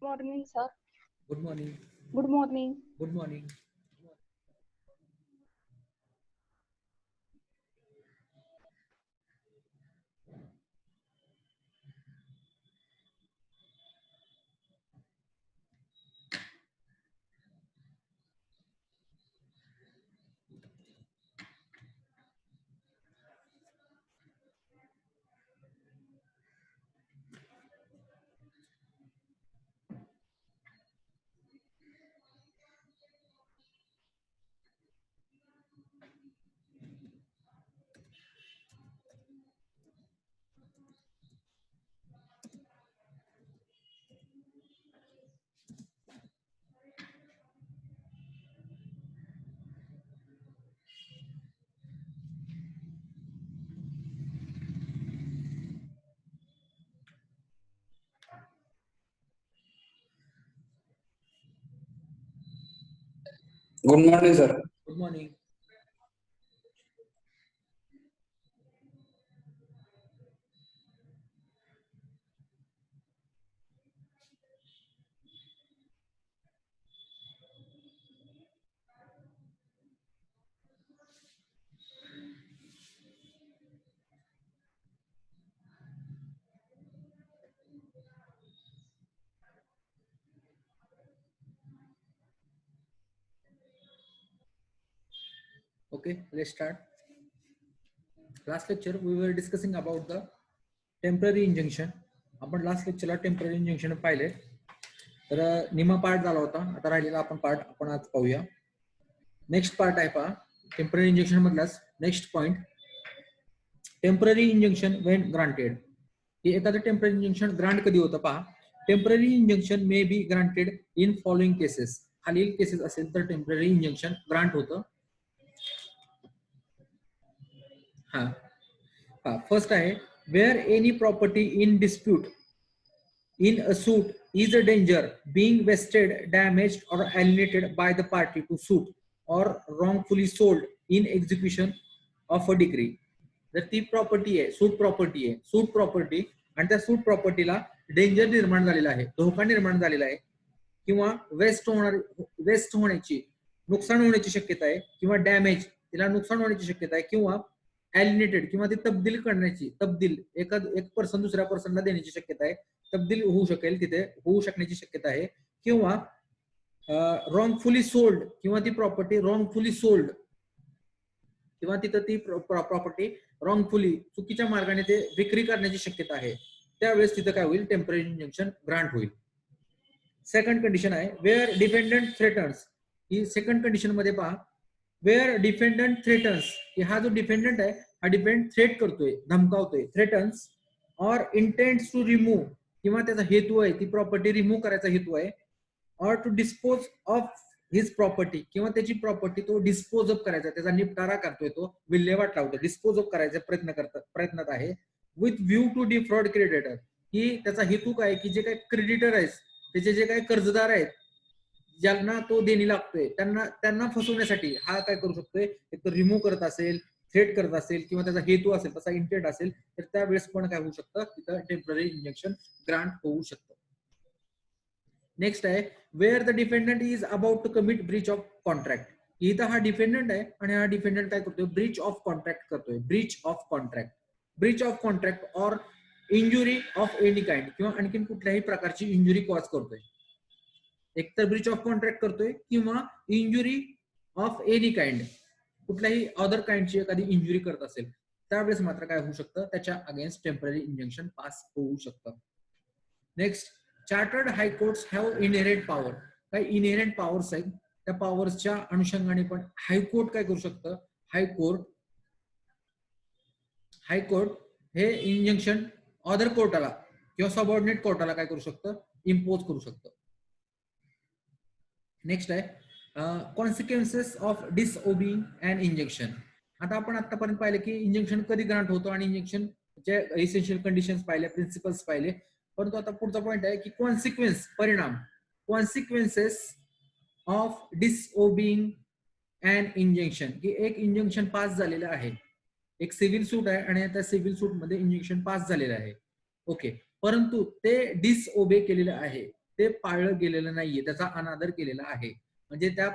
Morning, sir. Good morning. Good morning. Good morning. Good morning, sir. Good morning. Okay, let's start. Last lecture we were discussing about the temporary injunction. आपण last लेक्चरला temporary injunction पाहिले. तर निम्मा part झाला होता. आता राहिलेला आपण part आपण आज पाहूया. नेक्स्ट पार्ट आहे पहा टेम्पररी इंजंक्शन मधलाच next point. Temporary injunction when granted. की एखादं टेम्पररी इंजंक्शन ग्रांट कधी होतं पहा. Temporary injunction may be granted in following cases. खालील केसेस असेल तर टेम्पररी इंजंक्शन ग्रांट होतं. फर्स्ट आहे where any property in dispute in a suit is a danger being wasted, damaged or alienated by the party to suit or wrongfully sold in execution of a decree. जर ती property आहे सूट property आणि त्या सूट प्रॉपर्टीला danger निर्माण झालेला आहे, धोका निर्माण झालेला आहे किंवा वेस्ट होण्याची नुकसान होण्याची शक्यता आहे किंवा डॅमेज तिला नुकसान होण्याची शक्यता आहे किंवा एलिनेटेड किंवा ती तब्दील एक पर्सन दुसऱ्या पर्सनला देण्याची शक्यता आहे, तब्दील होऊ शकेल तिथे होऊ शकण्याची शक्यता आहे किंवा रॉंगफुली सोल्ड किंवा ती प्रॉपर्टी रॉंगफुली सोल्ड किंवा तिथं ती प्रॉपर्टी रॉंगफुली चुकीच्या मार्गाने ते विक्री करण्याची शक्यता आहे, त्यावेळेस तिथं काय होईल टेम्पररी इंजंक्शन ग्रांट होईल. सेकंड कंडिशन आहे वेअर डिफेंडंट थ्रेटन्स. ही सेकंड कंडिशन मध्ये पहा वेअर डिफेंडंट थ्रेटन्स की हा जो डिफेंडंट आहे हा डिफेंडंट थ्रेट करतोय, धमकावतोय, थ्रेटन्स और इंटेंट्स टू रिमूव्ह किंवा त्याचा हेतू आहे ती प्रॉपर्टी रिमूव्ह करायचा हेतू आहे, or to dispose of his property किंवा त्याची प्रॉपर्टी तो डिस्पोज ऑफ करायचा, त्याचा निपटारा करतोय, तो विल्हेवाट लावतो, डिस्पोज ऑफ करायचा प्रयत्नात आहे with view to defraud creditor. की त्याचा हेतू काय की जे काही क्रेडिटर आहेत त्याचे जे काही कर्जदार आहेत ज्यांना तो देणी लागतोय त्यांना फसवण्यासाठी हा काय करू शकतोय, एक तर रिमूव्ह करत असेल, थ्रेट करत असेल किंवा त्याचा हेतू असेल, तसा इंटेंट असेल तर त्यावेळेस पण काय होऊ शकतं तिथं टेम्पररी इंजंक्शन ग्रांट होऊ शकतं. नेक्स्ट आहे where the defendant is about to commit breach of contract. इथं हा डिफेंडंट आहे आणि हा डिफेंडंट काय करतोय ब्रीच ऑफ कॉन्ट्रॅक्ट करतोय, ब्रीच ऑफ कॉन्ट्रॅक्ट और इंजुरी ऑफ एनी काइंड किंवा आणखीन कुठल्याही प्रकारची इंजुरी कॉज करतोय, एकतर ब्रीच ऑफ कॉन्ट्रॅक्ट करतोय किंवा इंजुरी ऑफ एनी काइंड कुठल्याही अदर काइंडची एखादी इंजुरी करत असेल त्यावेळेस मात्र काय होऊ शकतं त्याच्या अगेन्स्ट टेम्पररी इंजंक्शन पास होऊ शकतं. Next chartered high courts have inherent power. काही इनहेरेंट पॉवर्स आहेत, त्या पॉवर्सच्या अनुषंगाने पण हायकोर्ट काय करू शकतं, हायकोर्ट हे इंजंक्शन अदर कोर्टाला किंवा सबऑर्डिनेट कोर्टाला काय करू शकतं इम्पोज करू शकतं. नेक्स्ट आहे कॉन्सिक्वेन्सेस ऑफ डिसओबिंग अँड इंजेक्शन. आता आपण आतापर्यंत पाहिलं की इंजेक्शन कधी ग्रांट होतो आणि इंजेक्शन चे इसेन्शियल कंडिशन्स पाहिले, प्रिन्सिपल्स पाहिले, परंतु आता पुढचा पॉइंट आहे की कॉन्सिक्वेन्स परिणाम, कॉन्सिक्वेन्सेस ऑफ डिसओबिंग अँड इंजेक्शन. की एक इंजेक्शन पास झालेलं आहे, एक सिव्हिल सूट आहे आणि त्या सिव्हिल सूट मध्ये इंजेक्शन पास झालेलं आहे, ओके, परंतु ते डिसओबे केलेलं आहे ते पाळलं गेलेलं नाहीये, त्याचा अनादर केलेला आहे. म्हणजे त्या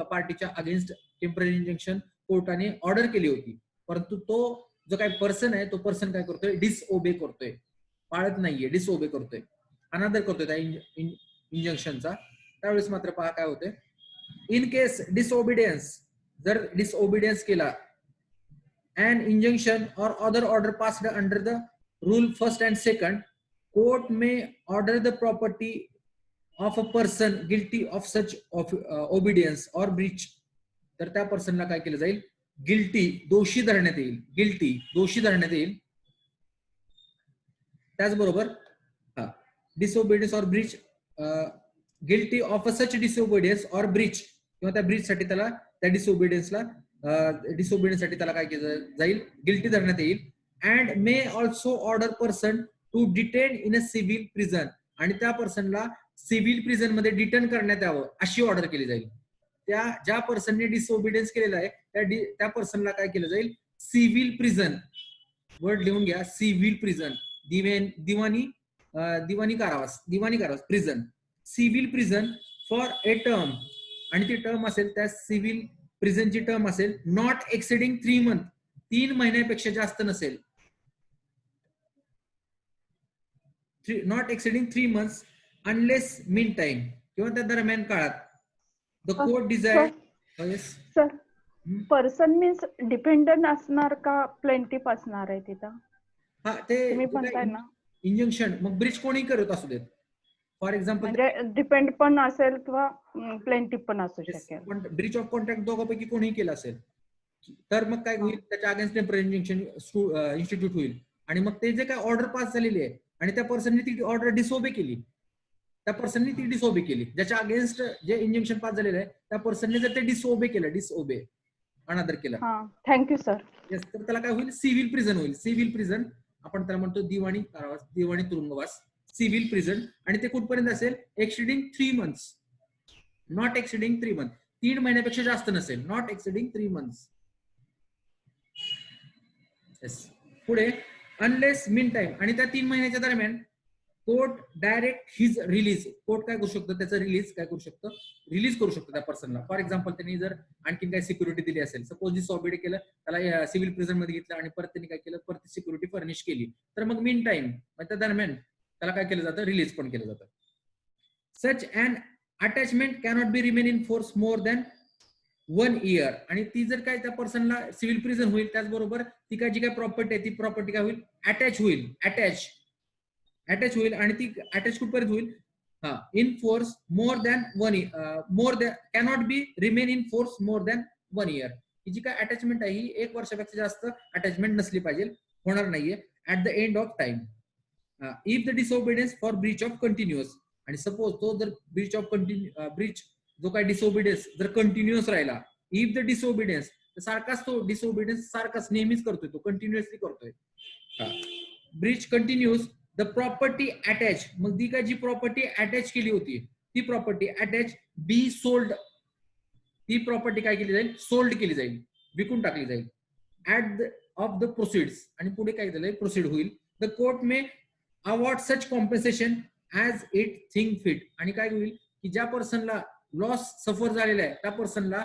पार्टीच्या अगेन्स्ट टेम्पररी इंजंक्शन कोर्टाने ऑर्डर केली होती, परंतु तो जो काही पर्सन आहे तो पर्सन काय करतोय, डिसओबे करतोय, पाळत नाहीये, डिसओबे करतोय, अनादर करतोय त्या इंजंक्शनचा. त्यावेळेस मात्र पहा काय होते, इन केस डिसओबिडियन्स, जर डिसओबिडियन्स केला, an injunction or other order passed under the rule first and second, court may order the property of a person guilty of such obedience or breach. तर त्या पर्सनला काय केलं जाईल, गिल्टी, दोषी धरण्यात येईल, गिल्टी, दोषी धरण्यात येईल. त्याचबरोबर डिसओबिडियन्स और Breach, guilty of a such disobedience और ब्रीच, किंवा त्या ब्रीच साठी त्याला, त्या डिसओबिडियन्सला, डिसओबिडियन्स साठी त्याला काय केलं जाईल, गिल्टी धरण्यात येईल. And may also order person to detain in a civil prison, आणि त्या पर्सनला सिव्हिल प्रिझन मध्ये डिटेन करण्यात यावं अशी ऑर्डर केली जाईल. त्या ज्या पर्सनने डिसओबिडियन्स केलेला आहे त्या पर्सनला काय केलं जाईल, सिव्हिल प्रिझन, वर्ड लिहून घ्या, सिव्हिल प्रिझन, दिवाणी कारावास, prison, civil prison for a term, आणि ती टर्म असेल, त्या सिव्हिल प्रिझनची टर्म असेल नॉट एक्सिडिंग 3 months, 3 महिन्यापेक्षा जास्त नसेल, not exceeding 3 months unless mean time, किंवा त्या दरम्यान काळात the court desire. Sir, person means dependent असणार का प्लेंटिफ असणार आहे तिथं? हा, ते तुम्ही म्हणताय ना इंजंक्शन, मग ब्रीच कोणी करत असू देत, फॉर एक्झाम्पल म्हणजे डिपेंड पण असेल किंवा प्लेंटिफ पण असू शकेल, ब्रीच ऑफ कॉन्ट्रॅक्ट दोघांपैकी कोणीही केलं असेल, तर मग काय होईल, त्याच्या अगेन्स्ट टेम्पररी इंजंक्शन इन्स्टिट्यूट होईल. आणि मग ते जे काय ऑर्डर पास झालेली आहे आणि त्या पर्सनने ती ऑर्डर डिसओबे केली, त्या पर्सनने ती डिसओबे केली, ज्याच्या अगेन्स्ट जे इंजंक्शन पास झालेलं आहे त्या पर्सनने जर ते डिसओबे केलं, डिसओबे, अनादर केला, थँक्यू सर, येस, तर त्याला काय होईल, सिव्हिल प्रिझन होईल. सिव्हिल प्रिझन आपण त्याला म्हणतो दिवाणी कारावास, दिवाणी तुरुंगवास, सिव्हिल प्रिझन. आणि ते कुठपर्यंत असेल, एक्सिडिंग 3 months, नॉट एक्सिडिंग 3 months, 3 महिन्यापेक्षा जास्त नसेल, नॉट एक्सिडिंग 3 months. येस, पुढे अनलेस मीन टाइम, आणि त्या 3 महिन्याच्या दरम्यान court direct his release, court काय करू शकतो, त्याचं रिलीज काय करू शकतो, रिलीज करू शकतो त्या पर्सनला. फॉर एक्झाम्पल त्यांनी जर आणखी काही सिक्युरिटी दिली असेल, सपोज डिसओबे केलं, त्याला सिव्हिल प्रिझन मध्ये घेतलं आणि परत त्यांनी काय केलं, परत सिक्युरिटी फर्निश केली, तर मग मीन टाइम, त्या दरम्यान त्याला काय केलं जातं, रिलीज पण केलं जातं. Such and attachment cannot be remain in force more than 1 year, आणि ती जर काय त्या पर्सनला सिव्हिल प्रिझन होईल, त्याचबरोबर ती काय जी काय प्रॉपर्टी आहे ती प्रॉपर्टी काय होईल, अटॅच होईल, अटॅच होईल, आणि ती अटॅच कुठपर्यंत होईल, in force more than 1 year, more than, cannot be remain in force more than 1 year. ही जी काय अटॅचमेंट आहे ही 1 वर्षापेक्षा जास्त अटॅचमेंट नसली पाहिजे, होणार नाहीये, at the end of time. If the disobedience for Breach of continuous, आणि सपोज तो जर ब्रीच जो काय डिसओबिडियन्स जर कंटिन्युअस राहिला, इफ द डिसओबिडियन्स, सारखाच तो डिसओबिडियन्स सारखाच नेहमीच करतोय, तो कंटिन्युअसली करतोय, Breach continuous, the property attach, मग ती काय जी प्रॉपर्टी अटॅच केली होती ती प्रॉपर्टी अटॅच बी सोल्ड, ती प्रॉपर्टी काय केली जाईल, सोल्ड केली जाईल, विकून टाकली जाईल, at the of the proceeds, आणि पुढे काय झालंय, प्रोसीड होईल. The court may award such compensation as it think fit, आणि काय होईल की ज्या पर्सनला लॉस सफर झालेला आहे त्या पर्सनला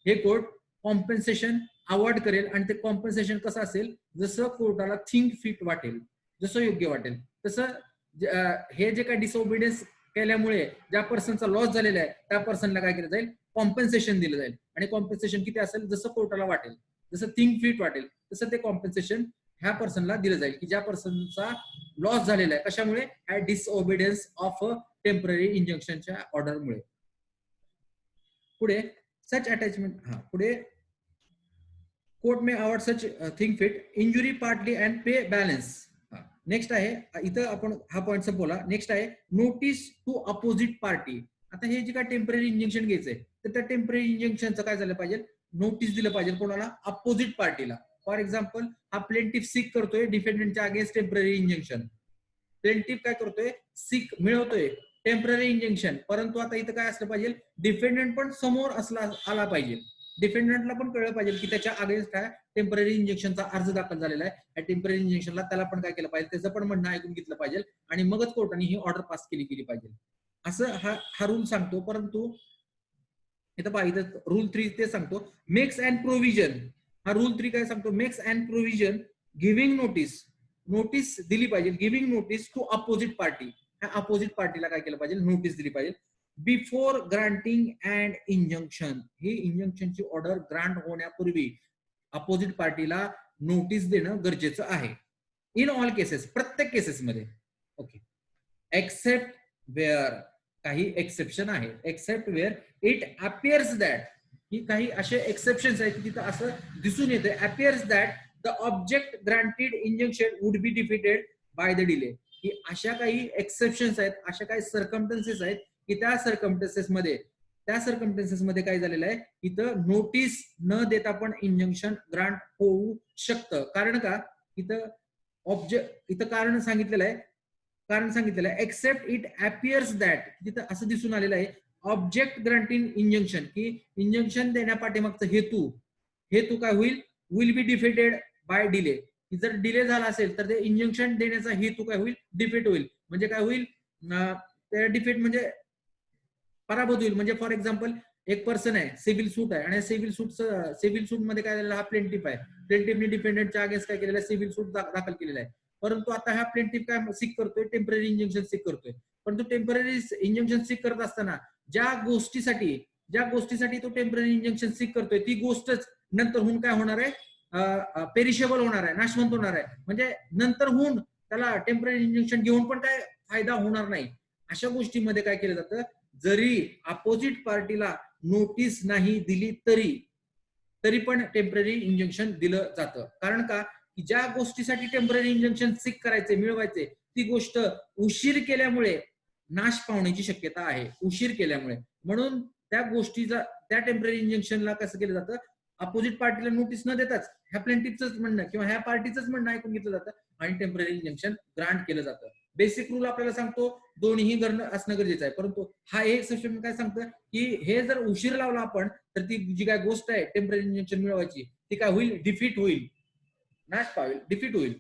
हे कोर्ट कॉम्पेन्सेशन अवॉर्ड करेल, आणि ते कॉम्पेन्सेशन कसं असेल, जसं कोर्टाला थिंक फिट वाटेल, जसं योग्य वाटेल तसं. हे जे काय डिसओबिडियन्स केल्यामुळे ज्या पर्सनचा लॉस झालेला आहे त्या पर्सनला काय केलं जाईल, कॉम्पेन्सेशन दिलं जाईल, आणि कॉम्पेन्सेशन किती असेल, जसं कोर्टाला वाटेल, जसं थिंक फिट वाटेल तसं ते कॉम्पेन्सेशन ह्या पर्सनला दिलं जाईल, की ज्या पर्सनचा लॉस झालेला आहे, कशामुळे, ह्या डिसओबिडियन्स ऑफ टेम्पररी इंजंक्शनच्या ऑर्डरमुळे. पुढे सच अटॅचमेंट, पुढे court may award such thing fit injury partly and pay balance. Next आहे, इथं आपण हा पॉइंट संपवला. नेक्स्ट आहे नोटीस टू अपोजिट पार्टी. आता हे जे काय टेम्पररी इंजंक्शन घ्यायचंय तर त्या टेम्पररी इंजंक्शनचं काय झालं पाहिजे, नोटीस दिलं पाहिजे कोणाला, अपोजिट पार्टीला. फॉर एक्झाम्पल हा प्लेंटिफ सीक करतोय डिफेंडंटच्या अगेन्स्ट टेम्पररी इंजंक्शन, प्लेंटिफ काय करतोय, सीक मिळवतोय टेम्पररी इंजंक्शन, परंतु आता इथं काय असलं पाहिजे, डिफेंडंट पण समोर आला पाहिजे, डिफेंडंटला पण कळलं पाहिजे की त्याच्या अगेन्स्ट काय टेम्पररी इंजेक्शनचा अर्ज दाखल झालेला आहे, या टेम्पररी इंजेक्शनला त्याला पण काय केलं पाहिजे, त्याचं पण म्हणणं ऐकून घेतलं पाहिजे, आणि मगच कोर्टाने ही ऑर्डर पास केली पाहिजे. असं हा रूल सांगतो. परंतु इथं पहा, इथं रूल 3 ते सांगतो मेक्स अँड प्रोव्हिजन. हा रूल 3 काय सांगतो? Makes and provision giving notice, notice दिली पाहिजे, giving notice to opposite party. ह्या अपोजिट पार्टीला काय केलं पाहिजे? नोटीस दिली पाहिजे बिफोर ग्रांटिंग अँड इंजंक्शन. ही इंजंक्शनची ऑर्डर ग्रांट होण्यापूर्वी अपोजिट पार्टीला नोटीस देणं गरजेचं आहे. इन ऑल केसेस, प्रत्येक केसेसमध्ये. ओके, एक्सेप्ट वेअर, काही एक्सेप्शन आहे. Except where it appears that, ही काही असे एक्सेप्शन्स आहेत की तिथं असं दिसून येते appears that the object granted injunction would be defeated by the delay. की अशा काही एक्सेप्शन्स आहेत, अशा काही सर्कमस्टन्सेस आहेत की त्या सर्कमस्टन्सेस मध्ये काय झालेलं आहे, इथं नोटीस न देता पण इंजंक्शन ग्रांट होऊ शकतं. कारण का? इथं कारण सांगितलेलं आहे एक्सेप्ट इट अपियर्स दॅट, तिथं असं दिसून आलेलं आहे ऑब्जेक्ट ग्रांटिंग इंजंक्शन, की इंजंक्शन देण्यापाठीमागचा हेतू काय होईल? Will be defeated by delay. जर डिले झाला असेल तर ते इंजंक्शन देण्याचा हेतू काय होईल? डिफीट होईल. म्हणजे काय होईल? डिफीट म्हणजे पराभूत होईल. म्हणजे फॉर एक्झाम्पल एक पर्सन आहे, सिव्हिल सूट आहे, आणि सिव्हिल सूट मध्ये काय झालेलं? हा प्लेंटिफ आहे. प्लेंटिफने डिफेंडंटच्या अगेन्स्ट काय केलेलं आहे? सिव्हिल सूट दाखल केलेला आहे. परंतु आता हा प्लेंटिफ काय सिक करतोय? टेम्पररी इंजंक्शन सिक करतोय. परंतु टेम्पररी इंजंक्शन सिक करत असताना ज्या गोष्टीसाठी तो टेम्पररी इंजंक्शन सिक करतोय ती गोष्टच नंतर होऊन काय होणार आहे? पेरिशेबल होणार आहे, नाशवंत होणार आहे. म्हणजे नंतर होऊन त्याला टेम्पररी इंजंक्शन घेऊन पण काय फायदा होणार नाही. अशा गोष्टीमध्ये काय केलं जातं? जरी अपोजिट पार्टीला नोटीस नाही दिली तरी पण टेम्पररी इंजंक्शन दिलं जातं. कारण का? की ज्या गोष्टीसाठी टेम्पररी इंजंक्शन सिक करायचे, मिळवायचे, ती गोष्ट उशीर केल्यामुळे नाश पावण्याची शक्यता आहे. उशीर केल्यामुळे. म्हणून त्या गोष्टीचा, त्या टेम्पररी इंजंक्शनला कसं केलं जातं? अपोजिट पार्टीला नोटीस न देताच ह्या प्लेंटिफचंच म्हणणं किंवा ह्या पार्टीचंच म्हणणं ऐकून घेतलं जातं आणि टेम्पररी इंजंक्शन ग्रांट केलं जातं. बेसिक रूल आपल्याला सांगतो दोन्ही असणं गरजेचं आहे. परंतु हा एक सेक्शन काय सांगतं की हे जर उशीर लावला आपण तर ती जी काय गोष्ट आहे टेम्पररी इंजंक्शन मिळवायची ती काय होईल? डिफीट होईल, नाश पावेल, डिफीट होईल.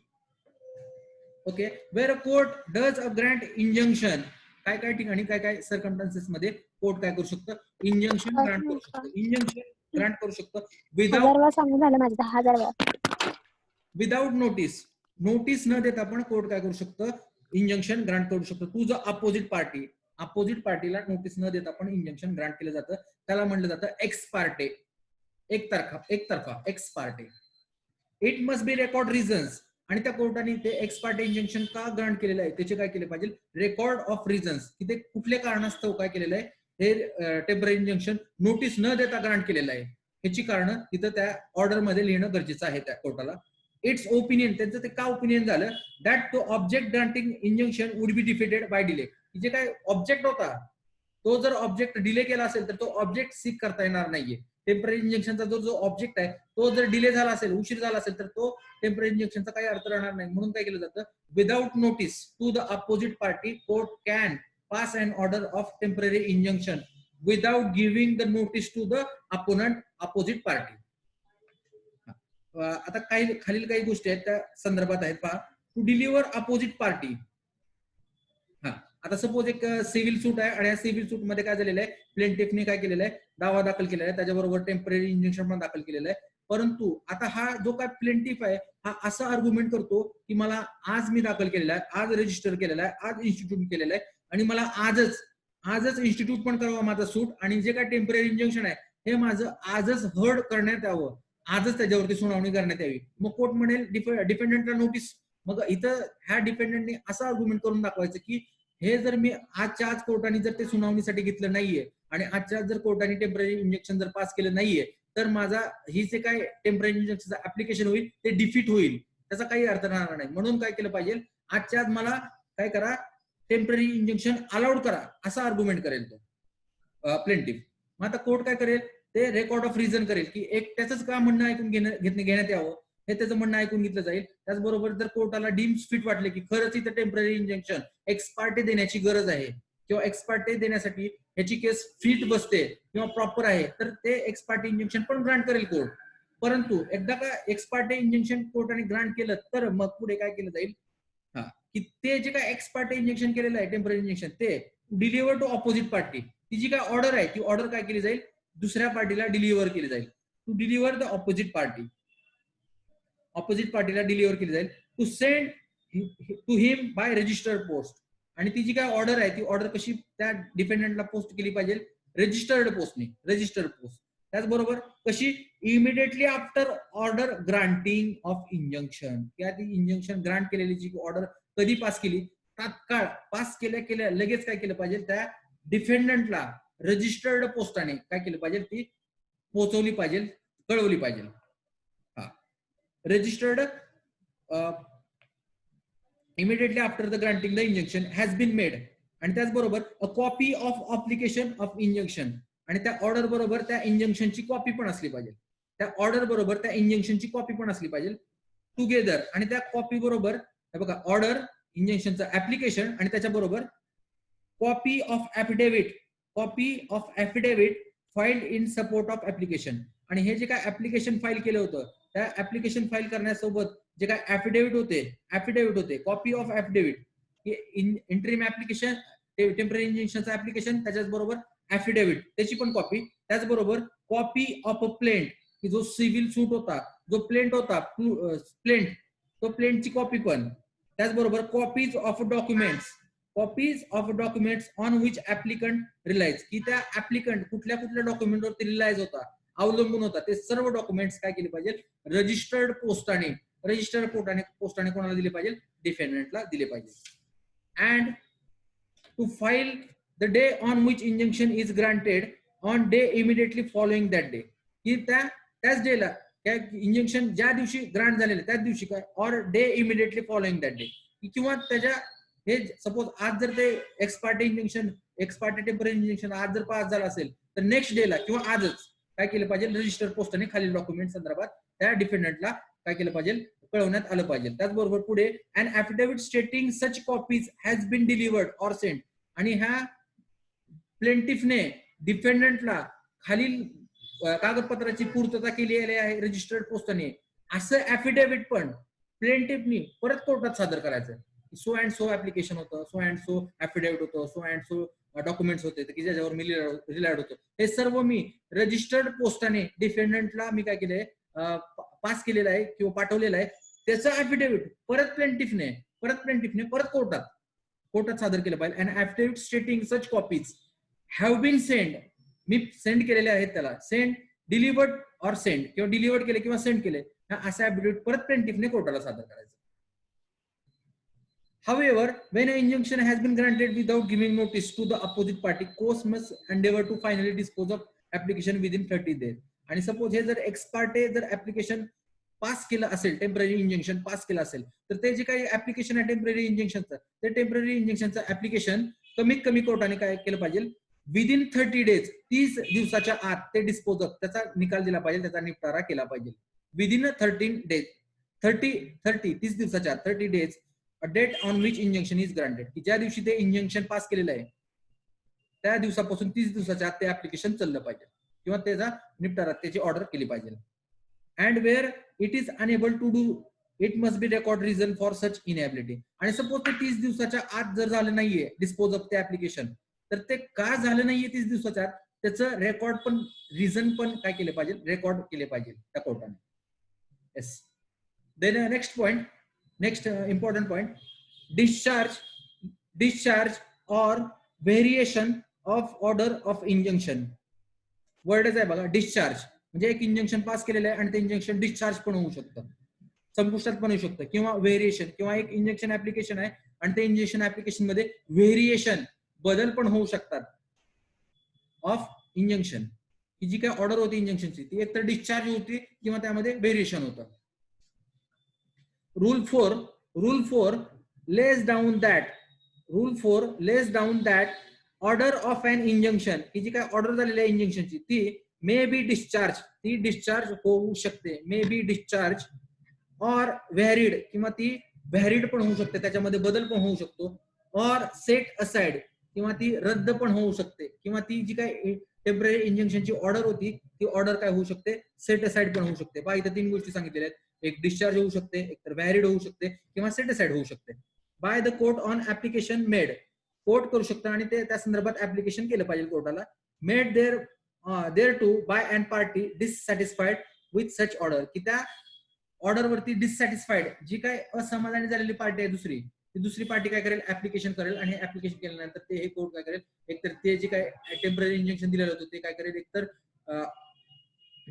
Okay, where a court does a grant injunction, काय ठिकाणी काय सर्कमस्टन्सेस मध्ये कोर्ट काय करू शकतं? इंजंक्शन ग्रांट करू शकतं. इंजंक्शन ग्रांट करू शकतं विदाउट नोटीस न देता पण कोर्ट काय करू शकतं? इंजंक्शन ग्रांट करू शकतो. तू जर अपोजिट पार्टीला नोटीस न देता पण इंजंक्शन ग्रांट केलं जातं. त्याला म्हणलं जातं एक्स पार्टे, एकतर्फा ex parte. It must be record reasons, आणि त्या कोर्टाने ते एक्स पार्टे इंजंक्शन का ग्रांट केलेलं आहे त्याचे काय केले पाहिजे? रेकॉर्ड ऑफ रिझन्स, की ते कुठल्या कारणास्तव काय केलेलं आहे हे टेम्पररी इंजंक्शन नोटीस न देता ग्रांट केलेलं आहे, ह्याची कारण तिथं त्या ऑर्डर मध्ये लिहिणं गरजेचं आहे त्या कोर्टाला. इट्स ओपिनियन, त्यांचं ते का ओपिनियन झालं? That the object granting injunction would be defeated by delay. जे काय ऑब्जेक्ट होता तो जर ऑब्जेक्ट डिले केला असेल तर तो ऑब्जेक्ट सीक करता येणार नाहीये. टेम्पररी इंजंक्शनचा जो ऑब्जेक्ट आहे तो जर डिले झाला असेल, उशीर झाला असेल तर तो टेम्पररी इंजंक्शनचा काही अर्थ राहणार नाही. म्हणून काय केलं जातं? Without notice to the opposite party court can pass an order of temporary injunction without giving the notice to the opposite party. आता खालील काही गोष्टी आहेत त्या संदर्भात आहेत पहा. To deliver opposite party. आता सपोज एक सिव्हिल सूट आहे आणि या सिव्हिल सूट मध्ये काय झालेलं आहे? प्लेंटिफने काय केलेलं आहे? दावा दाखल केलेला आहे, त्याच्याबरोबर टेम्पररी इंजंक्शन पण दाखल केलेलं आहे. परंतु आता हा जो काय प्लेंटिफ आहे हा असा आर्ग्युमेंट करतो की मला आज मी दाखल केलेला आहे, आज रजिस्टर केलेला आहे, आज इन्स्टिट्यूट केलेलं आहे आणि मला आजच इन्स्टिट्यूट पण करावं माझं सूट, आणि जे काय टेम्पररी इंजंक्शन आहे हे माझं आजच हर्ड करण्यात यावं, आजच त्याच्यावरती सुनावणी करण्यात यावी. मग कोर्ट म्हणेल डिपेंडंटला नोटीस. मग इथं ह्या डिपेंडंटने असं आर्ग्युमेंट करून दाखवायचं की हे जर मी आजच्या आज कोर्टाने जर ते सुनावणीसाठी घेतलं नाहीये आणि आजच्या जर कोर्टाने टेम्पररी इंजंक्शन जर पास केलं नाहीये तर माझा ही जे काय टेम्पररी इंजंक्शनचं ऍप्लिकेशन होईल ते डिफीट होईल, त्याचा काही अर्थ राहणार नाही. म्हणून काय केलं पाहिजे? आजच्या आज मला काय करा? टेम्पररी इंजंक्शन अलाउड करा, असा आर्ग्युमेंट करेल तो प्लेंटिफ. मग आता कोर्ट काय करेल? ते रेकॉर्ड ऑफ रिझन करेल की एक त्याच का म्हणणं ऐकून घेण्यात यावं, हे त्याचं म्हणणं ऐकून घेतलं जाईल. त्याचबरोबर जर कोर्टाला डीम्स फिट वाटले की खरंच इथं टेम्पररी इंजंक्शन एक्स पार्टे देण्याची गरज आहे किंवा एक्स पार्टे देण्यासाठी ह्याची केस फिट बसते किंवा प्रॉपर आहे तर ते एक्स पार्टे इंजंक्शन पण ग्रांट करेल कोर्ट. परंतु एकदा का एक्स पार्टे इंजंक्शन कोर्टाने ग्रांट केलं तर मग पुढे काय केलं जाईल? की ते जे काय एक्स पार्टे इंजेक्शन केलेलं आहे टेम्पररी इंजेक्शन ते डिलिव्हर टू ऑपोजिट पार्टी. ती जी काय ऑर्डर आहे ती ऑर्डर काय केली जाईल, दुसऱ्या पार्टीला डिलिव्हर केली जाईल. To deliver the opposite party, opposite पार्टीला डिलिव्हर केली जाईल. To send to him by registered post. आणि ती जी काय ऑर्डर आहे ती ऑर्डर कशी त्या डिपेंडंटला पोस्ट केली पाहिजे, रजिस्टर्ड पोस्टने, रजिस्टर्ड पोस्ट. त्याचबरोबर कशी, immediately after order granting of injunction. किंवा ती इंजंक्शन ग्रांट केलेली जी ऑर्डर कधी पास केली, तात्काळ पास केल्या केल्या लगेच काय केलं पाहिजे, त्या डिफेंडंटला रजिस्टर्ड पोस्टाने काय केलं पाहिजे, ती पोहोचवली पाहिजे, कळवली पाहिजे. हा, registered immediately after the granting the injunction has been made. आणि त्याचबरोबर a copy of application of injunction. आणि त्या ऑर्डर बरोबर त्या इंजंक्शनची कॉपी पण असली पाहिजे. त्या ऑर्डर बरोबर त्या इंजंक्शनची कॉपी पण असली पाहिजे टुगेदर. आणि त्या कॉपी बरोबर बघा, ऑर्डर, इंजंक्शनचं ऍप्लिकेशन आणि त्याच्याबरोबर copy of affidavit, copy of affidavit filed in support of application. आणि हे जे काय ऍप्लिकेशन फाईल केलं होतं, त्या ऍप्लिकेशन फाईल करण्यासोबत जे काय ऍफिडेव्हिट होते, copy of affidavit, interim application, temporary इंजंक्शनचं ऍप्लिकेशन, त्याच्याबरोबर ऍफिडेव्हिट त्याची पण कॉपी. त्याचबरोबर कॉपी ऑफ अ प्लेंट, की जो सिव्हिल सूट होता, जो प्लेंट होता, प्लेंट, तो प्लेंटची कॉपी पण. त्याचबरोबर copies of documents, copies of documents on which applicant relies, की त्या ऍप्लिकंट कुठल्या कुठल्या डॉक्युमेंटवरती रिलायज होता, अवलंबून होता, ते सर्व डॉक्युमेंट्स काय केले पाहिजे, रजिस्टर्ड पोस्टाने, रजिस्टर्ड पोस्टाने कोणाला दिले पाहिजे, डिफेंडंटला दिले पाहिजे. And to file the day on which injunction is granted on day immediately following that day, की त्याच डेला, इंजंक्शन ज्या दिवशी ग्रांट झालेलं त्याच दिवशी काय, or day immediately following that day, किंवा त्याच्या, हे सपोज आज जर ते एक्सपार्टे इंजंक्शन, एक्सपार्टे टेम्पररी इंजंक्शन आज जर पास झालं असेल, तर नेक्स्ट डेला किंवा आजच काय केलं पाहिजे, रजिस्टर पोस्टाने खालील डॉक्युमेंट संदर्भात त्या डिफेंडंटला काय केलं पाहिजे, कळवण्यात आलं पाहिजे. त्याचबरोबर पुढे and affidavit stating such copies has been delivered or sent. आणि ह्या प्लेंटिफने डिफेंडंटला खालील कागदपत्राची पूर्तता केलेली आहे रजिस्टर्ड पोस्टाने, असं ऍफिडेव्हिट पण प्लेंटिफनी परत कोर्टात सादर करायचं. सो अँड सो ऍप्लिकेशन होतं, सो अँड सो ऍफिडेव्हिट होतं, सो अँड सो डॉक्युमेंट्स होते की ज्याच्यावर मी रिलायड होतो, हे सर्व मी रजिस्टर्ड पोस्टाने डिफेंडंटला मी काय केलंय, पास केलेलं आहे किंवा पाठवलेलं आहे. त्याचं ऍफिडेव्हिट परत प्लेंटिफने परत कोर्टात सादर केलं पाहिजे. And affidavit stating such copies have been send, मी सेंड केलेले आहेत त्याला, सेंड, डिलिव्हर्ड ऑर सेंड, किंवा डिलिव्हर्ड केले किंवा सेंड केले, असा ऍफिडेव्हिट परत प्लेंटिफने कोर्टाला सादर करायचं. However, when an injunction has been granted without giving notice to the opposite party, court must endeavor to finally dispose of application within 30 days. आणि सपोज हे जर एक्सपार्टे जर ऍप्लिकेशन पास केलं असेल, टेम्पररी इंजंक्शन पास केलं असेल, तर ते जे काही ऍप्लिकेशन आहे टेम्पररी इंजंक्शनचं, ते टेम्पररी इंजंक्शनचं ऍप्लिकेशन कमीत कमी कोर्टाने काय केलं पाहिजे, विदिन 30 डेज, 30 दिवसाच्या आत ते डिस्पोज ऑफ, त्याचा निकाल दिला पाहिजे, त्याचा निपटारा केला पाहिजे. विदिन 13 डेज, 30 दिवसाच्या आत, 30 days, a date on which injunction is granted, की ज्या दिवशी ते इंजंक्शन पास केलेलं आहे त्या दिवसापासून 30 दिवसाच्या आत ते ऍप्लिकेशन चाललं पाहिजे किंवा त्याचा निपटारा, त्याची ऑर्डर केली पाहिजे. And where it is unable to do it must be record reason for such inability. आणि सपोज ते 30 दिवसाच्या आत जर झालं नाहीये डिस्पोज ऑफ ते ऍप्लिकेशन, तर ते का झालं नाहीये 30 दिवसाच्या आत, त्याचं रेकॉर्ड पण, रिझन पण काय केले पाहिजे, रेकॉर्ड केले पाहिजे त्या कोर्टाने. Yes. Then next point, next important point, discharge or variation of order of injunction. वर्डच आहे बघा, डिस्चार्ज म्हणजे एक इंजंक्शन पास केलेलं आहे आणि ते इंजंक्शन डिस्चार्ज पण होऊ शकतं, संपुष्टात पण होऊ शकतं, किंवा व्हेरिएशन, किंवा एक इंजंक्शन ऍप्लिकेशन आहे आणि ते इंजंक्शन ऍप्लिकेशन मध्ये व्हेरिएशन, बदल पण होऊ शकतात ऑफ इंजंक्शन, की जी काय ऑर्डर होती इंजंक्शनची ती एकतर डिस्चार्ज होती किंवा त्यामध्ये व्हेरिएशन होतं. Rule 4 lays down that order of an injunction, की जी काय ऑर्डर झालेली आहे इंजंक्शनची ती मे बी डिस्चार्ज, ती डिस्चार्ज होऊ शकते, मे बी डिस्चार्ज, ऑर व्हॅरिड, किंवा ती व्हॅरिड पण होऊ शकते, त्याच्यामध्ये बदल पण होऊ शकतो, ऑर सेट असाइड, किंवा ती रद्द पण होऊ शकते, किंवा ती जी काय टेम्पररी इंजंक्शनची ऑर्डर होती ती ऑर्डर काय होऊ शकते, सेट असाइड पण होऊ शकते. पहा इथे 3 गोष्टी सांगितलेल्या आहेत, एक डिस्चार्ज होऊ शकते, एक तर व्हॅलिड होऊ शकते किंवा सेट असाइड होऊ शकते. By the court on application made, court करू शकतं आणि ते त्या संदर्भात ऍप्लिकेशन केलं पाहिजे कोर्टाला. Made thereto by and party dissatisfied with such order, की त्या ऑर्डरवरती डिससॅटिस्फाईड जी काय असमाधानी झालेली पार्टी आहे दुसरी पार्टी काय करेल, ऍप्लिकेशन करेल आणि ऍप्लिकेशन केल्यानंतर ते हे कोर्ट काय करेल, एकतर ते जे काय टेम्पररी इंजंक्शन दिलेलं होतं ते काय करेल, एकतर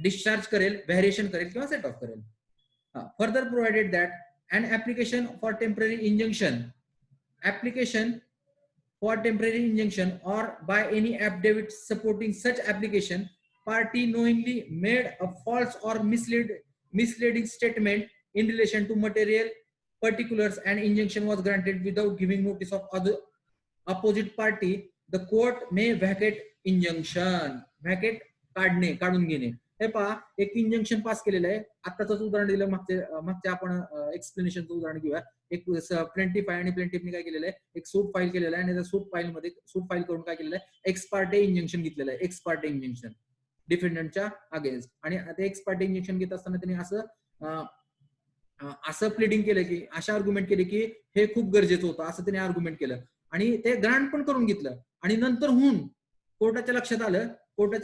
डिस्चार्ज करेल, व्हेरिएशन करेल किंवा सेट ऑफ करेल. Further provided that an application for temporary injunction or by any affidavit supporting such application, party knowingly made a false or misleading statement in relation to material particulars and injunction was granted without giving notice of other opposite party, the court may vacate injunction. Vacate काढून घेणे. हे पहा, एक injunction pass केलेलं आहे. आताच उदाहरण दिलं, मागच्या आपण एक्सप्लेनेशनचं उदाहरण घेऊया. एक प्लेंटिफ आहे आणि प्लेंटिफने काय केलेलं आहे, एक सूट फाईल केलेला आहे आणि त्या सूट फाईल करून काय केलेलं आहे, एक्स पार्टे इंजंक्शन घेतलेलं आहे. एक्स पार्टे इंजंक्शन डिफेंडंटच्या अगेन्स्ट. आणि ते एक्स पार्टे इंजंक्शन घेत असताना त्यांनी असं प्लेडिंग केलं की, अशा आर्ग्युमेंट केले की हे खूप गरजेचं होतं, असं त्यांनी आर्ग्युमेंट केलं आणि ते ग्रांट पण करून घेतलं. आणि नंतर कोर्टाच्या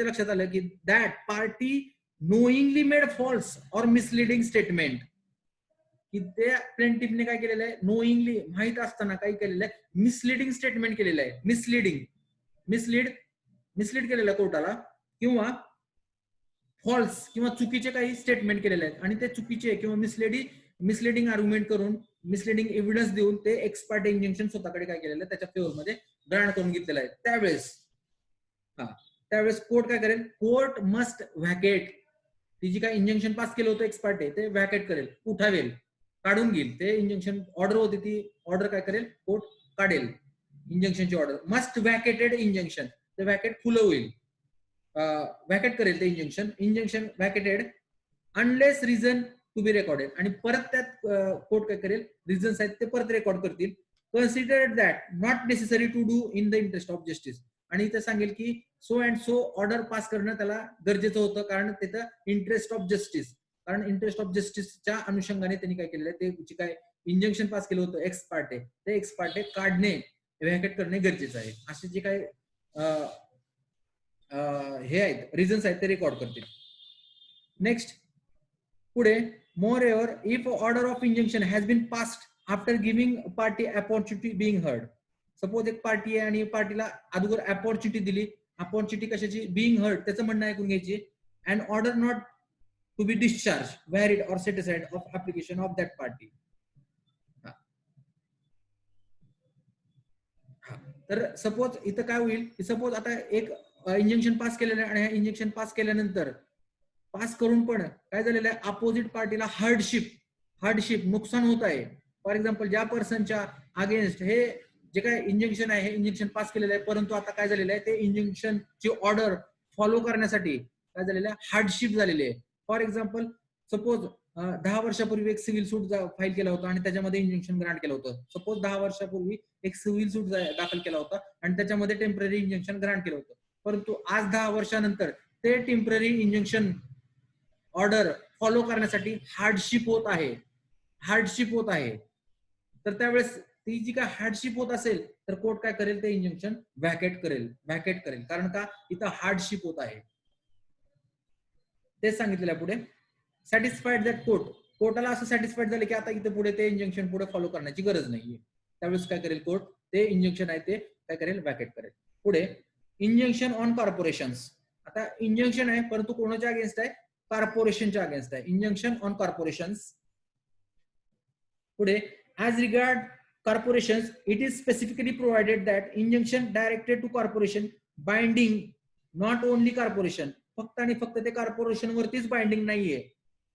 लक्षात आलं की that party knowingly made false or misleading statement, की त्या प्लेंटिफने काय केलेलं आहे, नोईंगली माहित असताना काय केलेलं आहे, मिसलिडिंग स्टेटमेंट केलेलं आहे. मिसलीड केलेलं आहे कोर्टाला, किंवा फॉल्स किंवा चुकीचे काही स्टेटमेंट केलेले आहेत आणि ते चुकीचे किंवा मिसलिडिंग आर्ग्युमेंट करून, मिसलिडिंग एव्हिडन्स देऊन ते एक्स पार्टी इंजंक्शन स्वतःकडे काय केलेलं आहे, त्याच्या फेवरमध्ये ग्रांट करून घेतलेलं आहे. त्यावेळेस कोर्ट काय करेल, कोर्ट मस्ट व्हॅकेट, ती जी काय इंजंक्शन पास केलं होतं एक्स पार्टी ते व्हॅकेट करेल, उठावेल, काढून घेईल. ते इंजंक्शन ऑर्डर होती, ती ऑर्डर काय करेल, कोर्ट काढेल. इंजंक्शनची ऑर्डर मस्ट व्हॅकेटेड इंजंक्शन, ते व्हॅकेट खुलं होईल, व्हॅकेट करेल ते injunction vacated unless reason to be recorded. आणि परत त्यात कोर्ट काय करेल, रिझन्स आहेत ते परत रेकॉर्ड करतील. Consider that not necessary to do in the interest of justice, आणि इथं सांगेल की so and so order pass करणं त्याला गरजेचं होतं, कारण तिथं इंटरेस्ट ऑफ जस्टिसच्या अनुषंगाने त्यांनी काय केलेलं आहे, ते जे काय इंजंक्शन पास केलं होतं एक्स पार्टे, ते एक्स पार्टे काढणे, व्हॅकेट करणे गरजेचं आहे. असे जे काय हे आहेत, रिझन्स आहेत, ते रेकॉर्ड करतील. नेक्स्ट पुढे, moreover if order of injunction has been passed after giving party opportunity being heard. Suppose एक पार्टी आहे आणि पार्टीला अगोदर अपॉर्च्युनिटी दिली, अपॉर्च्युनिटी कशाची, बिंग हर्ड, त्याचं म्हणणं ऐकून घ्यायची. And order not to be discharge, valid और satisfied of application of that party. तर सपोज इथं काय होईल, सपोज आता एक इंजंक्शन पास केलेलं आहे आणि इंजंक्शन पास केल्यानंतर, पास करून पण काय झालेलं आहे, अपोजिट पार्टीला हार्डशिप नुकसान होत आहे. फॉर एक्झाम्पल, ज्या पर्सनच्या अगेन्स्ट हे जे काय इंजंक्शन आहे, हे इंजंक्शन पास केलेलं आहे, परंतु आता काय झालेलं आहे, ते इंजंक्शनची ऑर्डर फॉलो करण्यासाठी काय झालेलं आहे, हार्डशिप झालेली आहे. फॉर एक्झाम्पल, सपोज 10 वर्षापूर्वी एक सिव्हिल सूट फाईल केला होता आणि त्याच्यामध्ये इंजंक्शन ग्रांट केलं होतं. सपोज 10 वर्षापूर्वी एक सिव्हिल सूट दाखल केला होता आणि त्याच्यामध्ये टेम्पररी इंजंक्शन ग्रांट केलं होतं, परंतु आज 10 वर्षानंतर ते टेम्पररी इंजंक्शन ऑर्डर फॉलो करण्यासाठी हार्डशिप होत आहे. तर त्यावेळेस ती जी काय हार्डशिप होत असेल तर कोर्ट काय करेल, ते इंजंक्शन व्हॅकेट करेल. कारण का, इथं हार्डशिप होत आहे. तेच सांगितलेलं आहे पुढे. सॅटिस्फाईड दॅट कोर्टाला असं सॅटिस्फाईड झालं की आता इथं पुढे ते इंजंक्शन पुढे फॉलो करण्याची गरज नाहीये, त्यावेळेस काय करेल कोर्ट, ते इंजंक्शन आहे ते काय करेल, व्हॅकेट करेल. पुढे, इंजंक्शन ऑन कॉर्पोरेशन्स. आता इंजंक्शन आहे, परंतु कोणाच्या अगेन्स्ट आहे, कॉर्पोरेशनच्या अगेन्स्ट आहे. Injunction on corporations. पुढे, as regard corporations, it is specifically provided that injunction directed to corporation binding not only corporation, फक्त आणि फक्त ते कॉर्पोरेशन वरतीच बाइंडिंग नाहीये,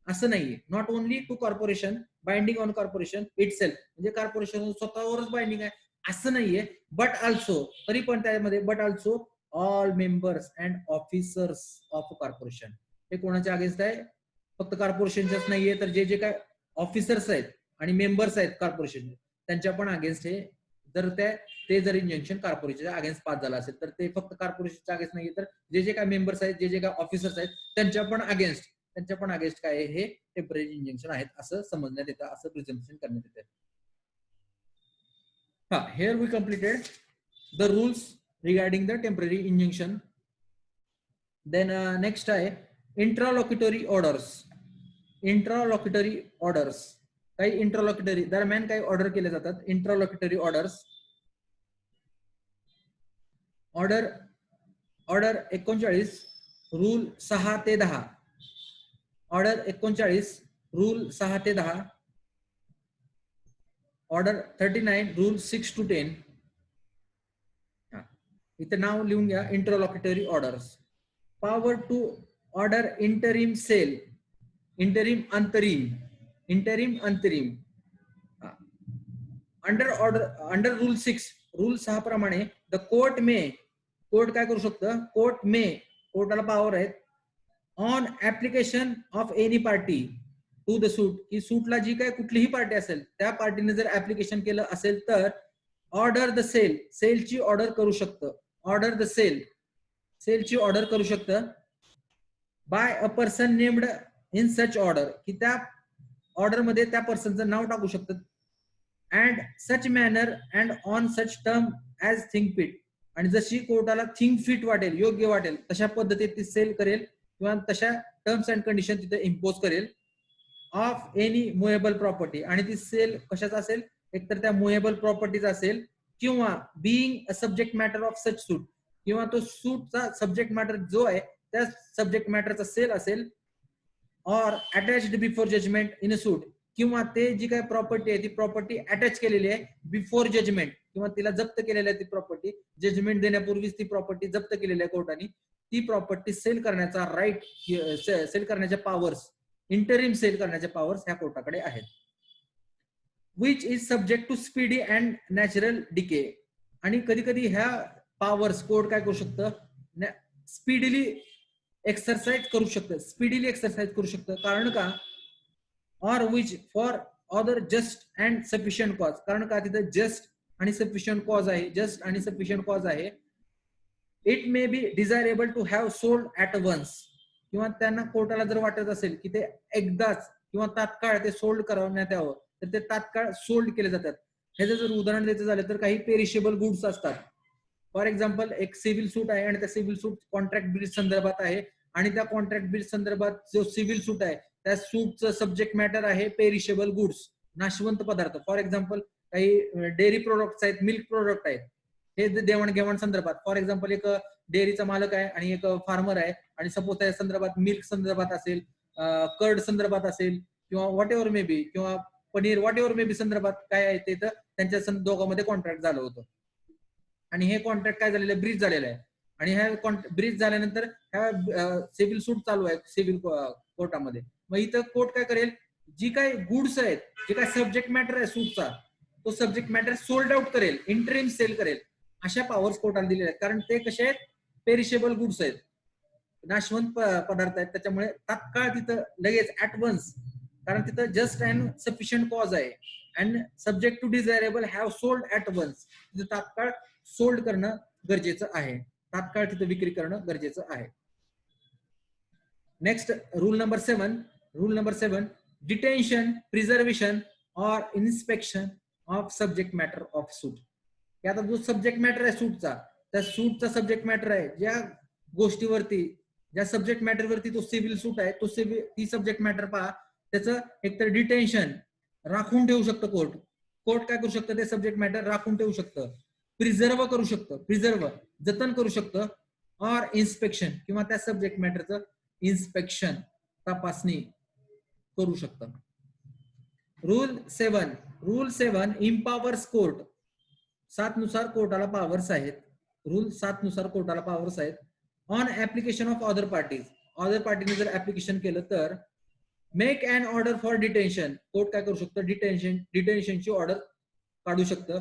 असं नाहीये. Not only to corporation, binding on corporation itself, म्हणजे कॉर्पोरेशन स्वतःवरच बाइंडिंग आहे असं नाहीये. बट ऑल्सो, तरी पण त्यामध्ये but also all members and officers of corporation. हे कोणाच्या अगेन्स्ट आहे, फक्त कॉर्पोरेशनच्याच नाहीये, तर जे जे काय ऑफिसर्स आहेत आणि मेंबर्स आहेत कॉर्पोरेशन, त्यांच्या पण अगेन्स्ट हे, जर ते जर इंजंक्शन कॉर्पोरेशनच्या अगेन्स्ट पास झालं असेल तर ते फक्त कॉर्पोरेशनच्या अगेन्स्ट नाही, तर जे जे काय मेंबर्स आहेत, जे जे काय ऑफिसर्स आहेत, त्यांच्या पण अगेन्स्ट काय हे टेम्पररी इंजंक्शन आहेत असं समजण्यात येतं, असं प्रेझेंटेशन करण्यात येतं. Here we completed the rules regarding the temporary injunction. Then next आहे इंट्रालोक्युटरी ऑर्डर्स. इंट्रालोक्युटरी ऑर्डर्स, काही इंट्रालोक्युटरी दरम्यान काही ऑर्डर केले जातात. इंट्रालोक्युटरी ऑर्डर्स. ऑर्डर 39 रूल 6 ते 10. ऑर्डर 39 रूल 6 ते 10. Order 39 rule 6 to 10. इथं नाव लिहून घ्या. Interlocutory orders. Power to order interim sale. Interim अंतरिम. अंडर रूल 6, रूल 6 प्रमाणे द कोर्ट काय करू शकतं, कोर्टाला पॉवर आहेत on application of any party to the suit, की सूटला जी काय कुठलीही पार्टी असेल त्या पार्टीने जर ऍप्लिकेशन केलं असेल तर ऑर्डर द सेलची ऑर्डर करू शकतं. ऑर्डर द सेलची ऑर्डर करू शकतं by a person named in such order, की त्या ऑर्डर मध्ये त्या पर्सनचं नाव टाकू शकतात. And such manner and on such term as think fit, आणि जशी कोर्टाला थिंक फिट वाटेल, योग्य वाटेल तशा पद्धतीत ती सेल करेल किंवा तशा टर्म्स अँड कंडिशन तिथे इम्पोज करेल. ऑफ एनी मुएबल प्रॉपर्टी, आणि ती सेल कशाचा असेल, एकतर त्या मुएबल प्रॉपर्टीचा असेल किंवा being a subject matter of such suit, किंवा तो सूटचा सब्जेक्ट मॅटर जो आहे त्या सब्जेक्ट मॅटरचा सेल असेल. Or attached before judgment in a suit, किंवा ते जी काही प्रॉपर्टी आहे ती प्रॉपर्टी अटॅच केलेली आहे बिफोर जजमेंट, किंवा तिला जप्त केलेली आहे ती प्रॉपर्टी, जजमेंट देण्यापूर्वीच ती प्रॉपर्टी जप्त केलेली आहे कोर्टाने. ती प्रॉपर्टी सेल करण्याचा राईट, सेल करण्याच्या पावर्स, इंटरिम सेल करण्याच्या पावर्स ह्या कोर्टाकडे आहेत. Which is subject to speedy and natural decay, आणि कधी कधी ह्या पावर्स कोर्ट काय करू शकतं, स्पीडीली एक्सरसाइज करू शकतं. कारण का, or which for other just and sufficient cause, कारण का तिथं जस्ट आणि सफिशियंट कॉज आहे. It may be desirable to have sold at once, किंवा त्यांना कोर्टाला जर वाटत असेल की ते एकदाच किंवा तात्काळ ते सोल्ड करवण्यात यावं तर ते तात्काळ सोल्ड केले जातात. ह्याचं जर उदाहरण द्यायचं झालं तर काही पेरिशेबल गुड्स असतात. फॉर एक्झाम्पल एक सिव्हिल सूट आहे आणि त्या सिव्हिल सूट कॉन्ट्रॅक्ट बिल संदर्भात आहे, आणि त्या कॉन्ट्रॅक्ट बिल संदर्भात जो सिव्हिल सूट आहे त्या सूटचं सब्जेक्ट मॅटर आहे पेरिशेबल गुड्स, नाशवंत पदार्थ. फॉर एक्झाम्पल काही डेअरी प्रोडक्ट्स आहेत, मिल्क प्रोडक्ट आहेत, हे देवाणघेवाण संदर्भात. फॉर एक्झाम्पल एक डेअरीचा मालक आहे आणि एक फार्मर आहे, आणि सपोज त्या संदर्भात मिल्क संदर्भात असेल, कर्ड संदर्भात असेल, किंवा व्हॉट एव्हर मे बी, किंवा paneer, what ever may be संदर्भात काय आहे ते तर त्यांच्या दोघांमध्ये कॉन्ट्रॅक्ट झालं होतं. आणि हे कॉन्ट्रॅक्ट काय झालेलं आहे, ब्रीच झालेलं आहे. आणि ह्या ब्रीच झाल्यानंतर ह्या सिव्हिल सूट चालू आहे सिव्हिल कोर्टामध्ये. मग इथं कोर्ट काय करेल, जी काय गुड्स आहेत, जे काय सब्जेक्ट मॅटर आहे सूटचा, तो सब्जेक्ट मॅटर सोल्ड आउट करेल, इंटरिम सेल करेल. अशा पॉवर्स कोर्टाला दिलेल्या आहेत, कारण ते कसे आहेत, पेरिशेबल गुड्स आहेत, नाशवंत पदार्थ आहेत. त्याच्यामुळे तात्काळ तिथं लगेच ऍट वन्स, कारण तिथं जस्ट अँड सफिशियंट कॉज आहे, and subject to desirable have sold at once, तिथं तात्काळ सोल्ड करणं गरजेचं आहे, तात्काळ तिथं विक्री करणं गरजेचं आहे. Next rule number 7, detention, preservation or inspection of subject matter of suit. आता जो सब्जेक्ट मॅटर आहे सूटचा, त्या सूटचा सब्जेक्ट मॅटर आहे, ज्या गोष्टीवरती, ज्या सब्जेक्ट मॅटरवरती तो सिव्हिल सूट आहे, ती सब्जेक्ट मॅटर पहा, त्याचं एकतर डिटेन्शन राखून ठेवू शकतं कोर्ट काय करू शकतं, ते सब्जेक्ट मॅटर राखून ठेवू शकतं, प्रिझर्व करू शकतं, जतन करू शकतं, ऑर इन्स्पेक्शन, किंवा त्या सब्जेक्ट मॅटरचं इन्स्पेक्शन, तपासणी करू शकतं. Rule 7 इम्पॉवर्स court. 7 नुसार कोर्टाला पावर्स आहेत. रूल 7 नुसार कोर्टाला पावर्स आहेत. ऑन ऍप्लिकेशन ऑफ अदर पार्टीने जर ऍप्लिकेशन केलं तर make an order for detention, court काय करू शकतं, डिटेन्शनची ऑर्डर काढू शकतं.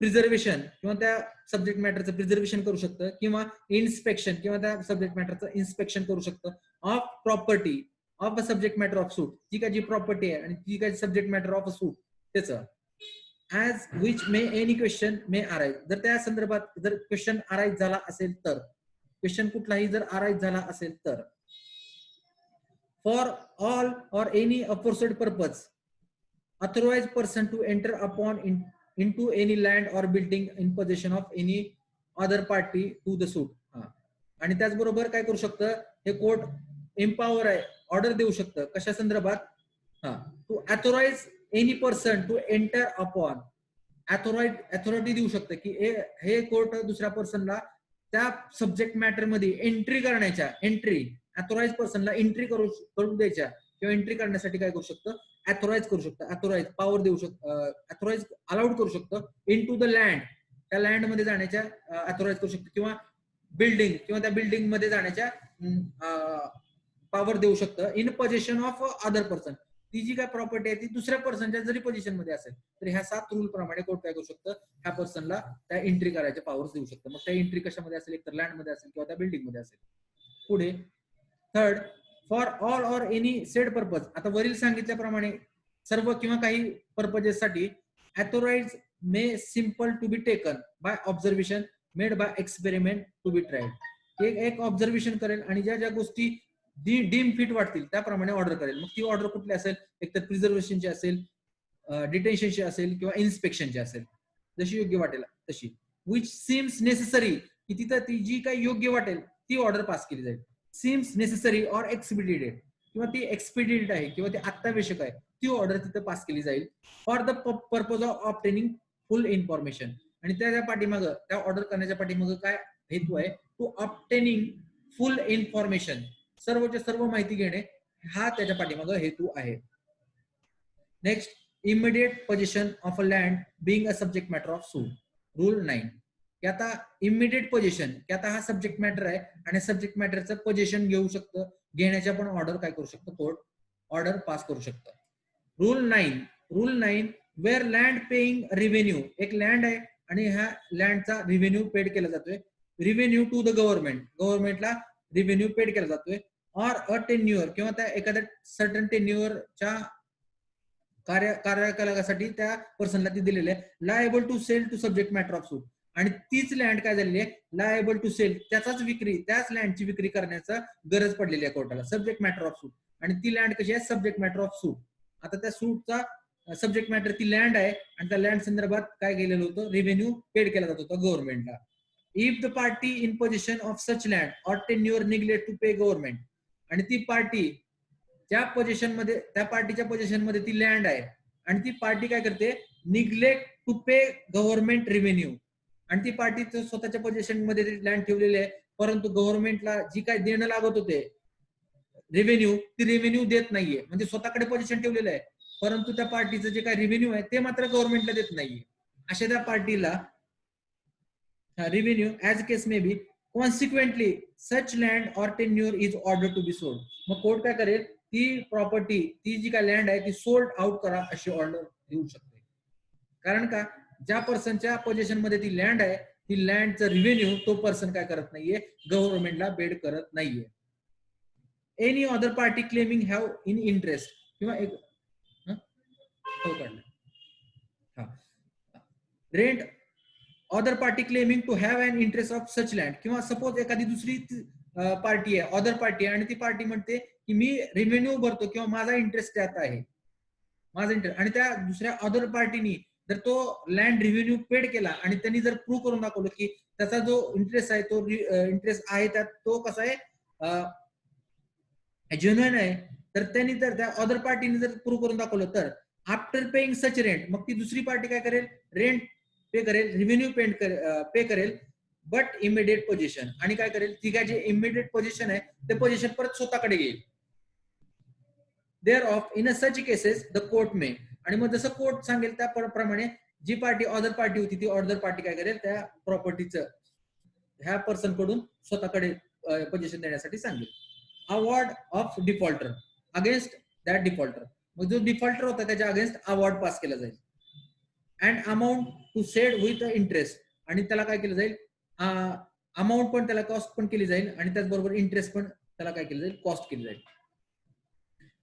प्रिझर्वेशन, किंवा त्या सब्जेक्ट मॅटरचं प्रिझर्वेशन करू शकतं, किंवा इन्स्पेक्शन, किंवा त्या सब्जेक्ट मॅटरचं इन्स्पेक्शन करू शकतं. Of property of a subject matter of suit, जी प्रॉपर्टी आहे आणि जी काय subject matter of a suit त्याचं. As which may any question may arise, जर त्या संदर्भात जर क्वेश्चन अराईज झाला असेल तर, क्वेश्चन कुठलाही जर अराईज झाला असेल तर. For all or any aforesaid purpose authorise person to enter upon into any land or building in possession of any other party to the suit. आणि त्याचबरोबर काय करू शकतं हे कोर्ट एम्पॉवर आहे, ऑर्डर देऊ शकतं कशा संदर्भात, to authorise any person to enter upon, authority देऊ शकतं की हे कोर्ट दुसऱ्या पर्सनला त्या सब्जेक्ट मॅटर मध्ये एंट्री करण्याच्या, अथॉराइज पर्सनला एंट्री करून द्यायच्या किंवा एंट्री करण्यासाठी काय करू शकतं, अथॉराइज करू शकतं, अथॉराइज पॉवर देऊ शकतं, अथॉराइज अलाउड करू शकतं इन टू द लँड, त्या लँड मध्ये जाण्याच्या अथॉराइज करू शकतं, किंवा बिल्डिंग किंवा त्या बिल्डिंग मध्ये जाण्याच्या पॉवर देऊ शकतं in position of other person. ती जी काय प्रॉपर्टी आहे ती दुसऱ्या पर्सनच्या जरी पोझिशन मध्ये असेल तर ह्या 7 रूल प्रमाणे कोर्ट काय करू शकतं, ह्या पर्सनला त्या एंट्री करायच्या पॉवर्स देऊ शकतं. मग त्या एंट्री कशामध्ये असेल, एकतर लँड मध्ये असेल किंवा त्या बिल्डिंग मध्ये असेल. पुढे third, for all or any said purpose. आता वरील सांगितल्याप्रमाणे सर्व किंवा काही पर्पजेस साठी authorise may sample to be taken by observation made by experiment to be tried. एक ऑब्झर्वेशन करेल आणि ज्या ज्या गोष्टी डीम फिट वाटतील त्याप्रमाणे ऑर्डर करेल. मग ती ऑर्डर कुठली असेल, एकतर प्रिझर्वेशनची असेल, डिटेन्शनची असेल किंवा इन्स्पेक्शनची असेल, जशी योग्य वाटेल तशी. विच सीम्स नेसेसरी, की तिथं ती जी काही योग्य वाटेल ती ऑर्डर पास केली जाईल. सीम्स नेसेसरी ऑर एक्सपिडिटेड, किंवा ती एक्सपिडिटेड आहे किंवा ती अत्यावश्यक आहे ती ऑर्डर तिथं पास केली जाईल. For the purpose of obtaining full information. आणि त्या पाठीमागं, त्या ऑर्डर करण्याच्या पाठीमागं काय हेतू आहे, टू ऑब्टेनिंग फुल इन्फॉर्मेशन, सर्वच्या सर्व माहिती घेणे हा त्याच्या पाठीमागं हेतू आहे. Next, immediate position of a land being a subject matter of suit. Rule 9. की आता इमिडिएट पोझिशन, की आता हा सब्जेक्ट मॅटर आहे आणि सब्जेक्ट मॅटरचं पोझिशन घेऊ शकतं, घेण्याच्या पण ऑर्डर काय करू शकतं, कोर्ट ऑर्डर पास करू शकतं. Rule 9, where land paying revenue. एक लँड आहे आणि ह्या लँडचा रेव्हेन्यू पेड केला जातोय, रेव्हेन्यू टू द गव्हर्नमेंट, गव्हर्नमेंटला रेव्हेन्यू पेड केला जातोय. ऑर अ टेन्युअर, किंवा त्या एखाद्या सर्टन टेन्युअरच्या कार्यकालासाठी त्या पर्सनला ती दिलेली आहे. Liable to sale to subject matter of suit. आणि तीच लँड काय झालेली आहे, लायबल टू सेल, त्याचाच विक्री, त्याच लँडची विक्री करण्याचा गरज पडलेली आहे कोर्टाला, सब्जेक्ट मॅटर ऑफ सूट. आणि ती लँड कशी आहे, सब्जेक्ट मॅटर ऑफ सूट. आता त्या सूटचा सब्जेक्ट मॅटर ती लँड आहे आणि त्या लँड संदर्भात काय केलेलं होतं, रेव्हेन्यू पेड केला जात होता गव्हर्नमेंटला. If the party in position of such land or tenure neglect to pay government. आणि ती पार्टी त्या पोझिशन मध्ये, त्या पार्टीच्या पोझिशन मध्ये ती लँड आहे आणि ती पार्टी काय करते, neglect to pay government revenue. आणि ती पार्टी स्वतःच्या पोझिशन मध्ये लँड ठेवलेली आहे, परंतु गव्हर्नमेंटला जी काय देणं लागत होते रेव्हेन्यू, ती रेव्हेन्यू देत नाहीये. म्हणजे स्वतःकडे पोझिशन ठेवलेलं आहे परंतु त्या पार्टीचं जे काय रेव्हेन्यू आहे ते मात्र गव्हर्नमेंटला देत नाहीये. अशा त्या पार्टीला revenue as case may be, consequently such land or tenure is order to be sold. मग कोर्ट काय करेल, ती प्रॉपर्टी, ती जी काय लँड आहे ती सोल्ड आउट करा अशी ऑर्डर देऊ शकते. कारण का, ज्या पर्सनच्या पोझिशन मध्ये ती लँड आहे, ती लँडचं रेव्हेन्यू तो पर्सन काय करत नाहीये, गव्हर्नमेंटला पेड करत नाहीये. Any other party claiming have in interest, किंवा एक रेंट other party claiming to have an interest of such land. किंवा सपोज एखादी दुसरी पार्टी आहे, अदर पार्टी आहे, आणि ती पार्टी म्हणते की मी रेव्हेन्यू भरतो किंवा माझा इंटरेस्ट त्यात आहे, माझा इंटरेस्ट. आणि त्या दुसऱ्या अदर पार्टीनी जर तो लँड रेव्हेन्यू पेड केला आणि त्यांनी जर प्रूव्ह करून दाखवलं की त्याचा जो इंटरेस्ट आहे तो इंटरेस्ट आहे त्यात तो कसा आहे, जेन्युइन आहे, तर त्यांनी तर त्या अदर पार्टीने जर प्रूव्ह करून दाखवलं तर आफ्टर पेइंग सच रेंट, मग ती दुसरी पार्टी काय करेल, रेंट पे करेल, रेव्हेन्यू पे करेल, बट इमिडिएट पोझिशन. आणि काय करेल, ती काय जे इमिडिएट पोझिशन आहे ते पोझिशन परत स्वतःकडे घेईल. There of in a such cases the court may. आणि मग जसं कोर्ट सांगेल त्याप्रमाणे जी पार्टी अदर पार्टी होती ती अदर पार्टी काय करेल, त्या प्रॉपर्टीचं ह्या पर्सन कडून स्वतःकडे पोझिशन देण्यासाठी सांगेल. Award of defaulter against that defaulter. मग जो डिफॉल्टर होता त्याच्या अगेन्स्ट अवॉर्ड पास केला जाईल. And amount to said with interest. आणि त्याला काय केलं जाईल, अमाऊंट पण त्याला कॉस्ट पण केली जाईल आणि त्याचबरोबर इंटरेस्ट पण त्याला काय केलं जाईल, कॉस्ट केली जाईल.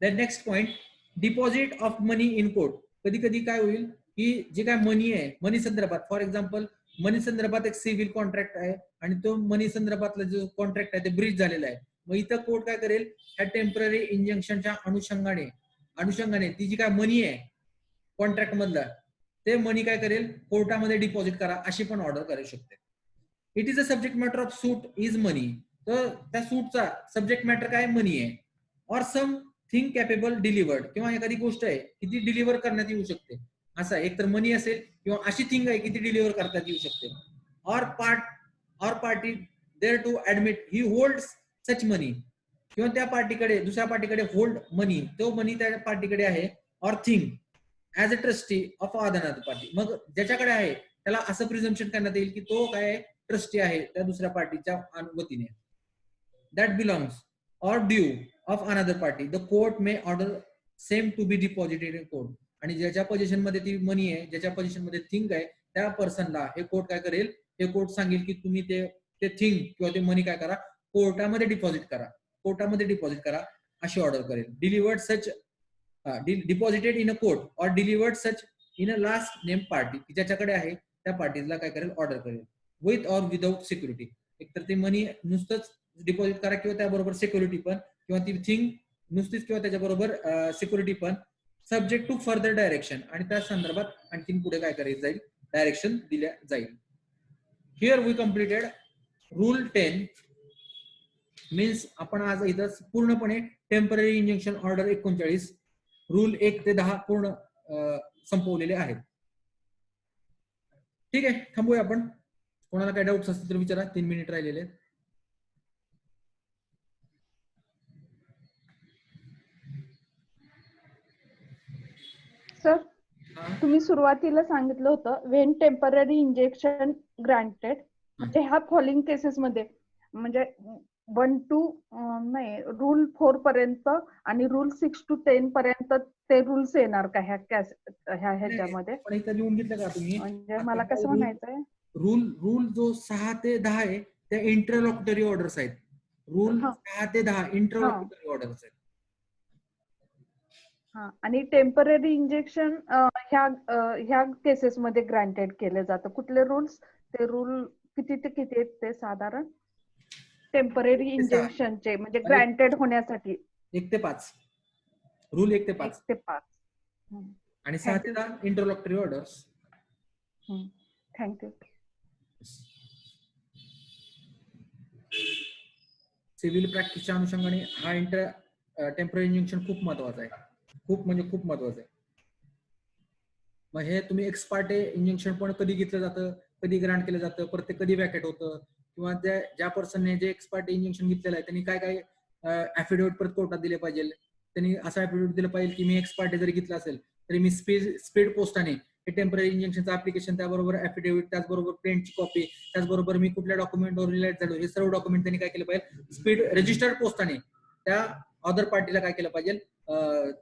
Then next point, deposit of money in court. कधी कधी काय होईल की जे काय मनी आहे, मनी संदर्भात, फॉर एक्झाम्पल मनी संदर्भात एक सिव्हिल कॉन्ट्रॅक्ट आहे आणि तो मनी संदर्भातला जो कॉन्ट्रॅक्ट आहे ते ब्रीच झालेला आहे. मग इथं कोर्ट काय करेल, ह्या टेम्पररी इंजंक्शनच्या अनुषंगाने ती जी काय मनी आहे कॉन्ट्रॅक्ट मधला ते मनी काय करेल, कोर्टामध्ये डिपॉझिट करा अशी पण ऑर्डर करू शकते. It is a subject matter of suit is money. तर त्या सूटचा सब्जेक्ट मॅटर काय, मनी आहे. Or something capable delivered, किंवा एखादी गोष्ट आहे की ती डिलिव्हर करण्यात येऊ शकते, असं एक तर मनी असेल, किंवा अशी थिंग आहे की ती डिलिव्हर करण्यात येऊ शकते. Or party there to admit he holds such money, किंवा त्या पार्टीकडे, दुसऱ्या पार्टीकडे होल्ड मनी, तो मनी त्या पार्टीकडे आहे. Or thing as a trustee of other party, मग ज्याच्याकडे आहे त्याला असं प्रिझम्पशन करण्यात येईल की तो काय ट्रस्टी आहे त्या दुसऱ्या पार्टीच्या वतीने. That belongs or due of another party, the court may order same to be deposited in court. आणि ज्याच्या पोझिशन मध्ये ती मनी आहे, ज्याच्या पोझिशन मध्ये थिंग आहे, त्या पर्सनला हे कोर्ट काय करेल, हे कोर्ट सांगेल की तुम्ही ते थिंग किंवा ते मनी काय करा, कोर्टामध्ये डिपॉझिट करा, कोर्टामध्ये डिपॉझिट करा अशी ऑर्डर करेल. Delivered such deposited in a court or delivered such in a last name party, ज्याच्याकडे आहे त्या पार्टीला काय करेल, ऑर्डर करेल. विथ ऑर विदाउट सिक्युरिटी, एकतर ते मनी नुसतंच डिपॉझिट करा किंवा त्याबरोबर सिक्युरिटी पण, किंवा ती थिंग नुसतीच किंवा त्याच्याबरोबर सिक्युरिटी पण, सब्जेक्ट टू फर्दर डायरेक्शन, आणि त्या संदर्भात आणखीन पुढे काय करायचं जाईल, डायरेक्शन दिल्या जाईल. Here we completed rule 10. Means आपण आज इथं पूर्णपणे टेम्पररी इंजंक्शन ऑर्डर 39 रूल 1 ते 10 पूर्ण संपवलेले आहेत. ठीक आहे, थांबूया आपण. कोणाला काय डाऊट्स असतील तर विचारा, 3 मिनिट राहिलेले आहेत. सर, तुम्ही सुरुवातीला सांगितलं होतं व्हेन टेम्पररी इंजेक्शन ग्रांटेड, म्हणजे ह्या फॉलोइंग केसेस मध्ये, म्हणजे 1 to नाही, रूल 4 पर्यंत आणि रूल 6 to 10 पर्यंत ते रूल्स येणार का ह्याच्यामध्ये? पण इथं लिहून घेतलं का तुम्ही? म्हणजे मला कसं म्हणायचंय, रूल जो 6 ते 10 आहे त्या इंटरलॉक्युटरी ऑर्डर्स आहेत. रूल 6 ते 10 इंटरलॉक्युटरी ऑर्डर्स आहेत. आणि टेम्पररी इंजेक्शन ह्या केसेस मध्ये ग्रांटेड केले जातं. कुठले रूल्स, ते रूल किती ते किती आहेत ते साधारण टेम्पररी इंजेक्शनचे, म्हणजे ग्रांटेड होण्यासाठी? 1 ते 5 रूल, 1 ते 5 आणि 6 ते 10 इंटरलॉक्युटरी ऑर्डर्स. थँक्यू. सिव्हिल प्रॅक्टिसच्या अनुषंगाने हा टेम्पररी इंजेक्शन खूप महत्वाचा आहे, खूप म्हणजे खूप महत्वाचं आहे. मग हे तुम्ही एक्सपार्टे इंजेक्शन पण कधी घेतलं जातं, कधी ग्रांट केलं जातं, परत ते कधी वॅकेट होतं, किंवा ज्या पर्सनने जे एक्सपार्टे इंजेक्शन घेतलेलं आहे त्यांनी काय काय ऍफिडेव्हिट परत कोर्टात दिले पाहिजे. त्यांनी असं ऍफिडेव्हिट दिलं पाहिजे की मी एक्सपार्टे जरी घेतलं असेल तरी मी स्पीड पोस्टाने हे टेम्पररी इंजेक्शनचं ऍप्लिकेशन, त्याबरोबर ऍफिडेव्हिट, त्याचबरोबर प्रिंटची कॉपी, त्याचबरोबर मी कुठल्या डॉक्युमेंटवर रिलेट झालो, हे सर्व डॉक्युमेंट त्यांनी काय केलं पाहिजे, स्पीड रजिस्टर्ड पोस्टाने त्या अदर पार्टीला काय केलं पाहिजे,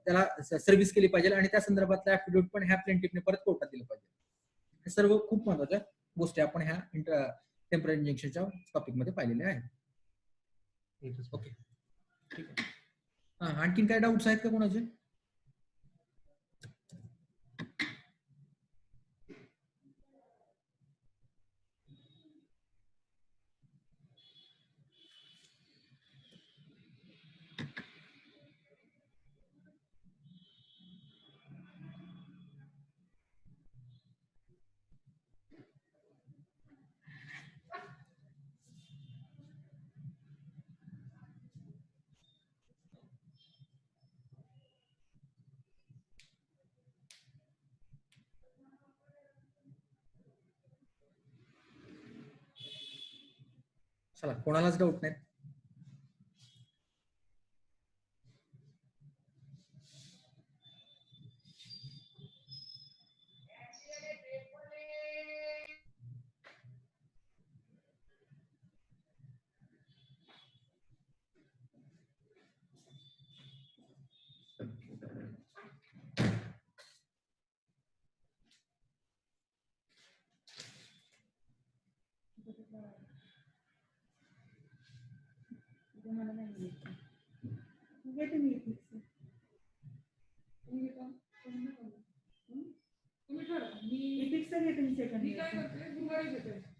त्याला सर्व्हिस केली पाहिजे, आणि त्या संदर्भातला ऍफिडेव्हिट पण ह्या प्लेंटिफने परत कोर्टात दिलं पाहिजे. हे सर्व खूप महत्वाच्या गोष्टी आपण ह्या टेम्पररी इंजेक्शनच्या टॉपिक मध्ये पाहिलेल्या आहेत. ओके, ठीक आहे. आणखीन काय डाऊट्स आहेत का कोणाचे? चला, कोणालाच डाऊट नाही. तुम्ही ठरवा. मी काय करते, गुरुवारी घेते.